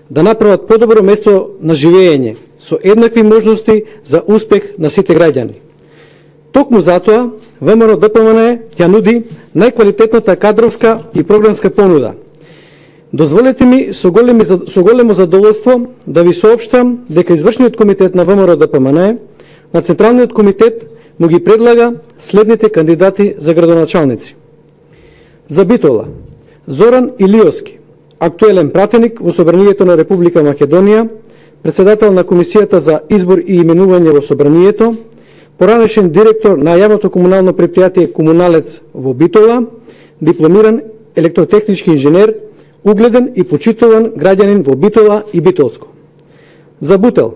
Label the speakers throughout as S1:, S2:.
S1: да направат подобро место на живење со еднакви можности за успех на сите граѓани. Токму затоа ВМРО ДПМН ќе нуди најквалитетната кадровска и програмска понуда. Дозволете ми со големо задоволство да ви соопштам дека извршниот комитет на ВМРО ДПМН на Централниот комитет му ги предлага следните кандидати за градоначалници. За Битола Зоран Илиовски, актуелен пратеник во Собранието на Република Македонија, председател на Комисијата за избор и именување во Собранието, поранешен директор на јавното комунално претпријатие Комуналец во Битола, дипломиран електротехнички инженер, угледен и почитуван граѓанин во Битола и Битолско. За Бутел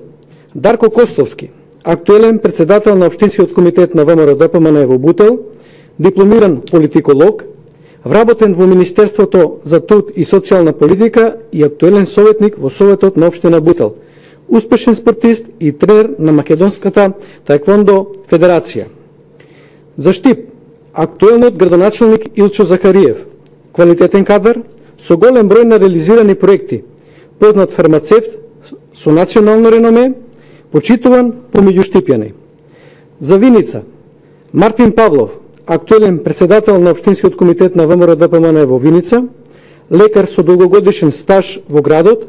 S1: Дарко Костовски, актуелен председател на Општинскиот комитет на ВМРО ДПМН во Бутел, дипломиран политиколог, вработен во Министерството за труд и социјална политика и актуелен советник во Советот на Општина Бутел, успешен спортист и тренер на Македонската таеквондо федерација. За Штип актуелниот градоначалник Илчо Захариев, квалитетен кадар со голем број на реализирани проекти, познат фармацевт со национално реноме, почитуван помеѓу штипјани. За Виница Мартин Павлов, актуелен председател на Општинскиот комитет на ВМРО ДПМН во Виница, лекар со долгогодишен стаж во градот,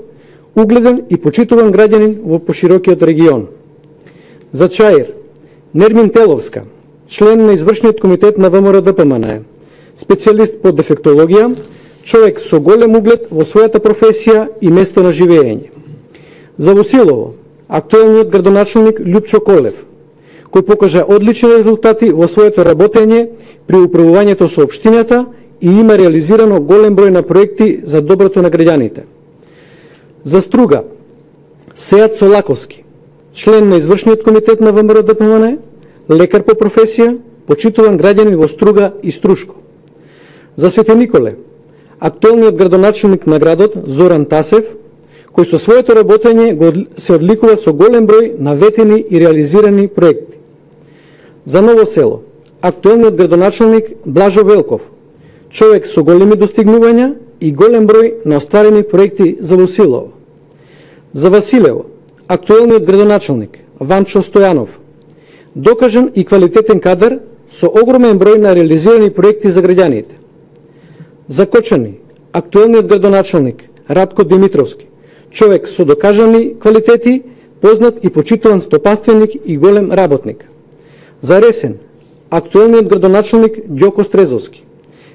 S1: угледен и почитуван граѓанин во поширокиот регион. За Чаир Нермин Теловска, член на извршниот комитет на ВМРО ДПМН, специјалист по дефектологија, човек со голем углед во својата професија и место на живење. За Вусилово актуелниот градоначалник Љупчо Колев, кој покажа одлични резултати во своето работење при управувањето со општината и има реализирано голем број на проекти за доброто на граѓаните. За Струга Сејат Солаковски, член на извршниот комитет на ВМРО ДПМН, лекар по професија, почитуван граѓанин во Струга и Струшко. За Свети Николе актуелниот градоначалник на градот Зоран Тасев, кој со своето работење се одликува со голем број наветени и реализирани проекти. За Ново село актуелниот градоначалник Блажо Велков, човек со големи достигнувања и голем број на остварени проекти за Вусилово. За Василево актуелниот градоначалник Ванчо Стојанов, докажан и квалитетен кадар со огромен број на реализирани проекти за граѓаните. За Кочани актуелниот градоначалник Радко Димитровски, човек со докажани квалитети, познат и почитуван стопанственик и голем работник. За Ресен актуелниот градоначалник Ѓоко Стрезовски,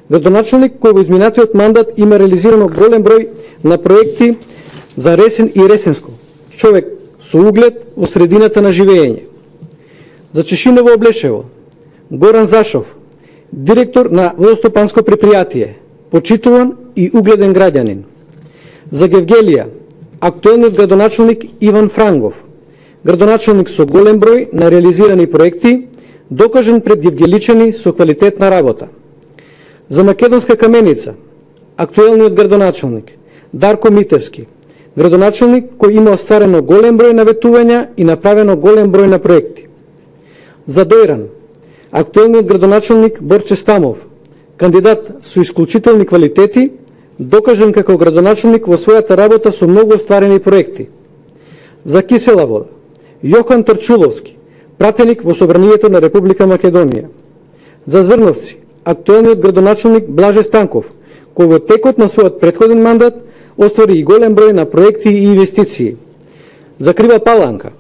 S1: градоначалник кој во изминатиот мандат има реализирано голем број на проекти за Ресен и Ресенско, човек со углед во средината на живење. За Чешиново Облешево Горан Зашов, директор на водостопанско предпријатие, почитуван и угледен граѓанин. За Гевгелија актуелниот градоначалник Иван Франгов, градоначалник со голем број на реализирани проекти, докажан пред гевгеличани со квалитетна работа. За Македонска Каменица актуелниот градоначалник Дарко Митевски, градоначалник кој има остварено голем број на ветувања и направено голем број на проекти. За Дојран актуелниот градоначалник Борче Стамов, кандидат со исклучителни квалитети, докажан како градоначалник во својата работа со многу остварени проекти. За Кисела Вода Јохан Трчуловски, пратеник во Собранието на Република Македонија. За Зрновци актуелниот градоначалник Блаже Станков, кој во текот на својот претходен мандат оствари и голем број на проекти и инвестиции. За Крива Паланка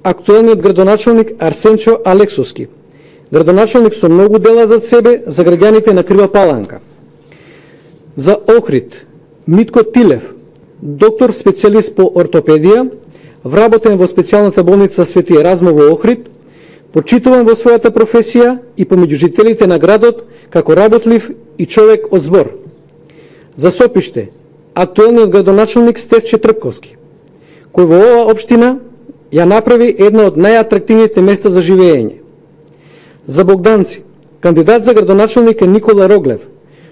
S1: актуелниот градоначалник Арсенчо Алексовски, градоначалник со многу дела зад себе за граѓаните на Крива Паланка. За Охрид Митко Тилев, доктор специјалист по ортопедија, вработен во специјалната болница Свети Еразмо во Охрид, почитуван во својата професија и помеѓу жителите на градот како работлив и човек од збор. За Сопиште актуелниот градоначалник Стефче Трпковски, кој во оваа општина ја направи една од најатрактивните места за живење. За Богданци кандидат за градоначалник е Никола Роглев,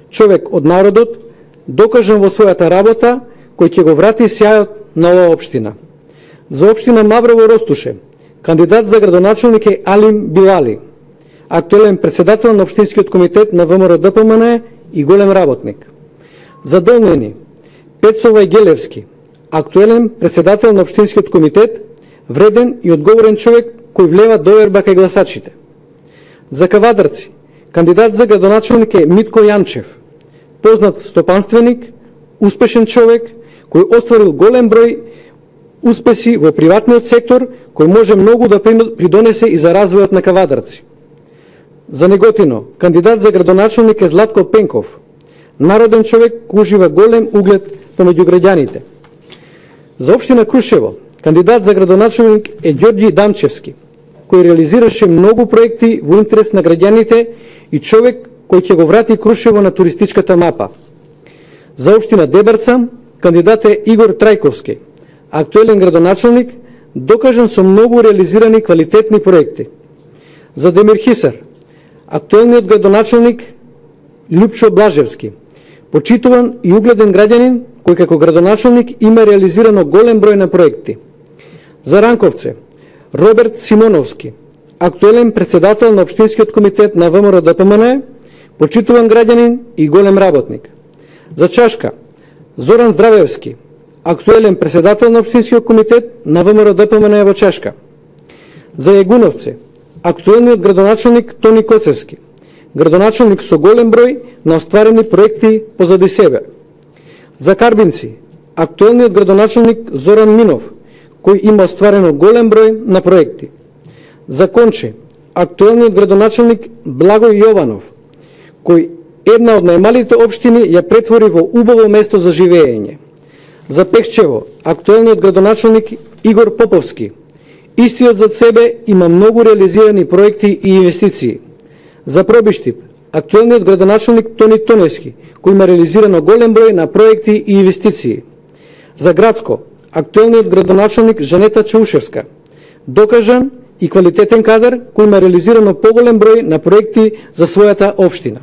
S1: човек од народот, докажан во својата работа, кој ќе го врати сјајот на оваа општина. За општина Маврово Ростуше кандидат за градоначалник е Алим Билали, актуелен председател на Општинскиот комитет на ВМРО ДПМН и голем работник. За Долнени Пецо Вајгелевски, актуелен председател на Општинскиот комитет, вреден и одговорен човек кој влева доверба кај гласачите. За Кавадарци, кандидат за градоначелник е Митко Јанчев, познат стопанственик, успешен човек, кој остварил голем број успеси во приватниот сектор, кој може многу да придонесе и за развојот на Кавадарци. За Неготино, кандидат за градоначелник е Златко Пенков, народен човек кој ужива голем углед помеѓу граѓаните. За општина Крушево, кандидат за градоначелник е Ѓорѓи Дамчевски, кој реализираше многу проекти во интерес на граѓаните и човек кој ќе го врати Крушево на туристичката мапа. За општина Дебарца, кандидат е Игор Трајковски, актуелен градоначелник, докажан со многу реализирани квалитетни проекти. За Демир Хисар, актуелниот градоначелник Љупчо Блажевски, почитуван и угледен граѓанин кој како градоначелник има реализирано голем број на проекти. За Ранковце, Роберт Симоновски, актуелен председател на Општинскиот комитет на ВМРО ДПМН, почитуван граѓанин и голем работник. За Чашка, Зоран Здравевски, актуелен председател на Општинскиот комитет на ВМРО ДПМН во Чашка. За Јагуновце, актуелниот градоначелник Тони Коцевски, градоначелник со голем број на остварени проекти позади себе. За Карбинци, актуелниот градоначелник Зоран Минов, кој има остварено голем број на проекти. За Конче, актуелниот градоначелник Благој Јованов, кој една од најмалите општини ја претвори во убаво место за живеење. За Пехчево, актуелниот градоначелник Игор Поповски, истиот зад себе има многу реализирани проекти и инвестиции. За Пробиштип, актуелниот градоначелник Тони Тоневски, кој има реализирано голем број на проекти и инвестиции. За Градско, актуелниот градоначелник Жанета Чаушевска, докажан и квалитетен кадар кој има реализирано поголем број на проекти за својата општина.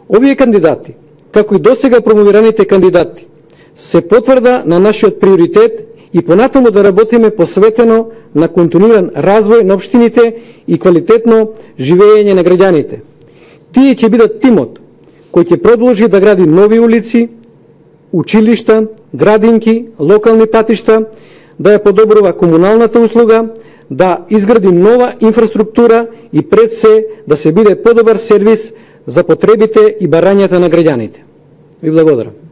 S1: Овие кандидати, како и досега промовираните кандидати, се потврда на нашиот приоритет и понатаму да работиме посветено на континуиран развој на општините и квалитетно живеење на граѓаните. Тие ќе бидат тимот кој ќе продолжи да гради нови улици, училишта, градинки, локални патишта, да ја подобрува комуналната услуга, да изгради нова инфраструктура и пред се да се биде подобар сервис за потребите и барањата на граѓаните. Ви благодарам.